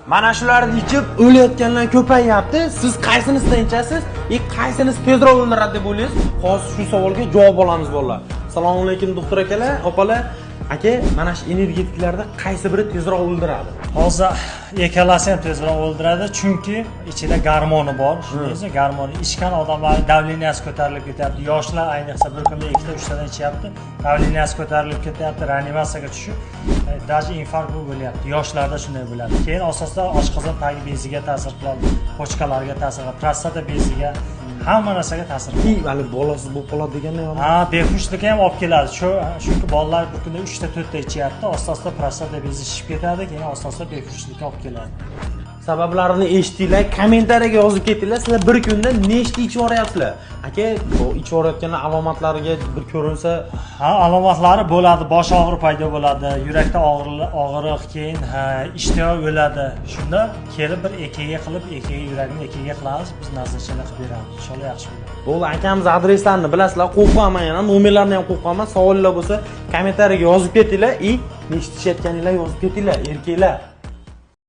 Mana shularni ichib o'layotganlar ko'payyapti. Siz qaysinisidan ichasiz? Qaysinisi tezroq o'ldiradi deb o'ylaysiz? Hozir shu savolga javob olamiz bolalar. Assalomu alaykum doktor akalar, opalar. Aka, mana shu energetiklarda qaysi biri tezroq o'ldiradi? Hozir ikkalasi ham tezroq o'ldiradi, chunki ichida gormoni bor. Shuningdek, gormoni ichgan odamlar davleniyasi ko'tarilib ketyapti. Yoshlar ayniqsa bir kunda 2 ta 3 tadan ichyapti. Davleniyasi ko'tarilib ketyapti, reanimatsiyaga tushib, даже infarkt bo'lyapti. Yoshlarda shunday bo'ladi. Keyin asosda oshqozon tagi beziga ta'sir qiladi, pochkalarga ta'sir qiladi, prostata beziga, hamma narsaga ta'sir qiladi. Hali bolasiz bo'lib qoladi deganda yo'qmi? Ha, behushlik ham olib keladi. Chunki bolalar bir kunda 3 ta 4 ta ichyapti, asta-asta prostata bezi shishib ketadi, keyin asta-asta behushlikka olib keladi. Sabablarini eshitdinglar, kommentariyaga yozib ketinglar. Sizlar bir kunda nechta ichib yuryapsizlar? Aka, bu ichib yuryotganlar alomatlariga bir ko'rinsa, ha, alomatlari bo'ladi, bosh og'riq paydo bo'ladi, yurakda og'riq, keyin ishtiyoq o'ladi. Shunda kelib bir EKG qilib, yurakni EKG qilamiz, biz nazarchalar qilib beramiz. Inshaalloh yaxshi bo'ladi. bo'ldi, akamiz adreslarini bilasizlar, qo'yib qo'yaman yana, nomerlarini ham qo'yib qo'yaman. Savollar bo'lsa, kommentariyaga yozib ketinglar, nechta ichayotganinglar yozib ketinglar, erkaklar.